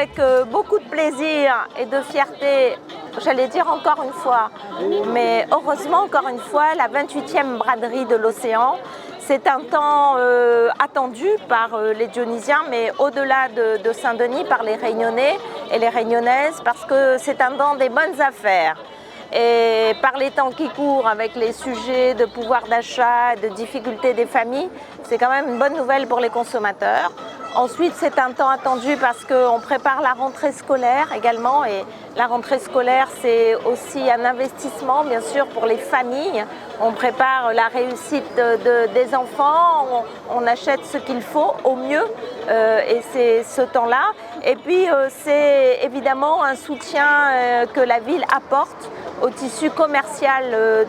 avec beaucoup de plaisir et de fierté, j'allais dire encore une fois, mais heureusement encore une fois, la 28e braderie de l'Océan. C'est un temps attendu par les Dionysiens, mais au-delà de Saint-Denis, par les Réunionnais et les Réunionnaises, parce que c'est un temps des bonnes affaires. Et par les temps qui courent, avec les sujets de pouvoir d'achat, de difficultés des familles, c'est quand même une bonne nouvelle pour les consommateurs. Ensuite, c'est un temps attendu parce qu'on prépare la rentrée scolaire également. Et la rentrée scolaire, c'est aussi un investissement, bien sûr, pour les familles. On prépare la réussite des enfants, on achète ce qu'il faut au mieux, et c'est ce temps-là. Et puis, c'est évidemment un soutien que la ville apporte au tissu commercial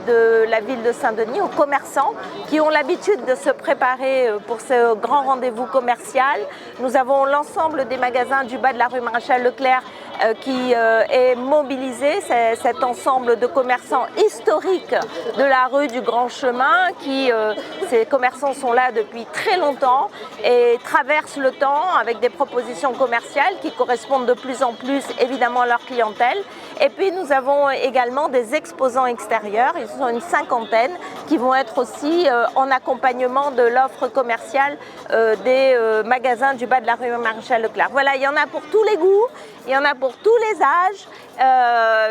de la ville de Saint-Denis, aux commerçants qui ont l'habitude de se préparer pour ce grand rendez-vous commercial. Nous avons l'ensemble des magasins du bas de la rue Maréchal Leclerc qui est mobilisé, cet ensemble de commerçants historiques de la rue du Grand Chemin, ces commerçants sont là depuis très longtemps et traversent le temps avec des propositions commerciales qui correspondent de plus en plus évidemment à leur clientèle. Et puis nous avons également des exposants extérieurs, ils sont une cinquantaine, qui vont être aussi en accompagnement de l'offre commerciale des magasins du bas de la rue Maréchal Leclerc. Voilà, il y en a pour tous les goûts, il y en a pour tous les âges,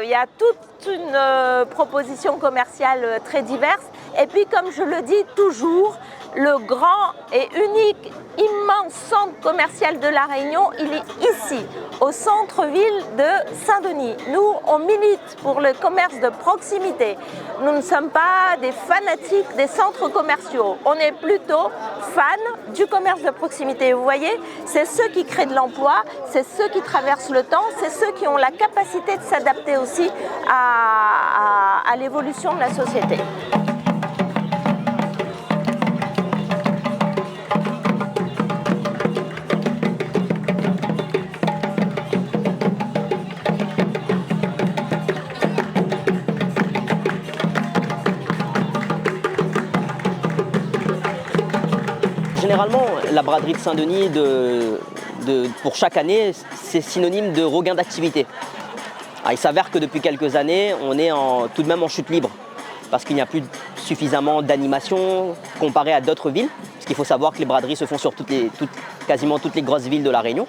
il y a toute une proposition commerciale très diverse. Et puis comme je le dis toujours, le grand et unique, immense centre commercial de La Réunion, il est ici, au centre-ville de Saint-Denis. Nous, on milite pour le commerce de proximité. Nous ne sommes pas des fanatiques des centres commerciaux. On est plutôt fans du commerce de proximité. Vous voyez, c'est ceux qui créent de l'emploi, c'est ceux qui traversent le temps, c'est ceux qui ont la capacité de s'adapter aussi à l'évolution de la société. Généralement, la braderie de Saint-Denis, pour chaque année, c'est synonyme de regain d'activité. Il s'avère que depuis quelques années, on est tout de même en chute libre, parce qu'il n'y a plus suffisamment d'animation comparé à d'autres villes. Parce qu'il faut savoir que les braderies se font sur quasiment toutes les grosses villes de La Réunion.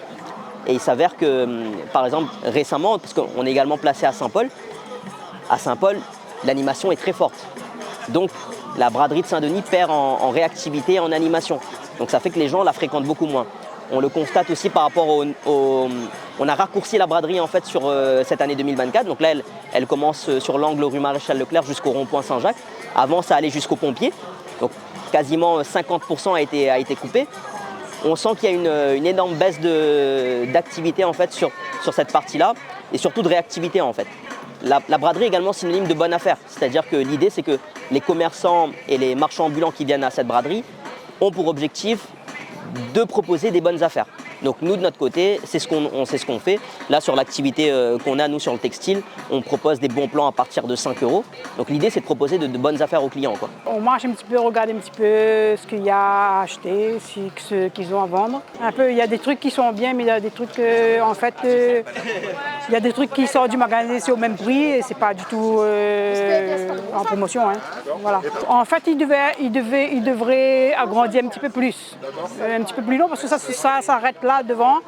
Et il s'avère que, par exemple, récemment, parce qu'on est également placé à Saint-Paul, l'animation est très forte. Donc, la braderie de Saint-Denis perd en réactivité et en animation. Donc ça fait que les gens la fréquentent beaucoup moins. On le constate aussi par rapport on a raccourci la braderie en fait sur cette année 2024. Donc là, elle commence sur l'angle rue Maréchal Leclerc jusqu'au rond-point Saint-Jacques. Avant, ça allait jusqu'aux pompiers. Donc quasiment 50% a été coupé. On sent qu'il y a une énorme baisse d'activité en fait sur cette partie-là et surtout de réactivité en fait. La braderie est également synonyme de bonne affaire. C'est-à-dire que l'idée, c'est que les commerçants et les marchands ambulants qui viennent à cette braderie ont pour objectif de proposer des bonnes affaires. Donc nous, de notre côté, c'est ce qu'on fait. Là, sur l'activité qu'on a, nous, sur le textile, on propose des bons plans à partir de 5 €. Donc l'idée, c'est de proposer de bonnes affaires aux clients, quoi. On marche un petit peu, regarde un petit peu ce qu'il y a à acheter, ce qu'ils ont à vendre. Un peu, il y a des trucs qui sont bien, mais il y a des trucs, en fait, il y a des trucs qui sortent du magasin, c'est au même prix et c'est pas du tout en promotion. Hein. Voilà. En fait, il devrait agrandir un petit peu plus. Un petit peu plus long parce que ça s'arrête là devant.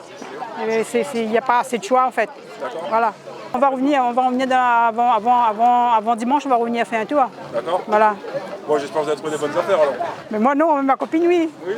Il n'y a pas assez de choix en fait. Voilà. On va revenir avant dimanche, on va revenir faire un tour. D'accord. Voilà. Bon, j'espère que vous allez trouver des bonnes affaires alors. Mais moi non, ma copine oui. Oui.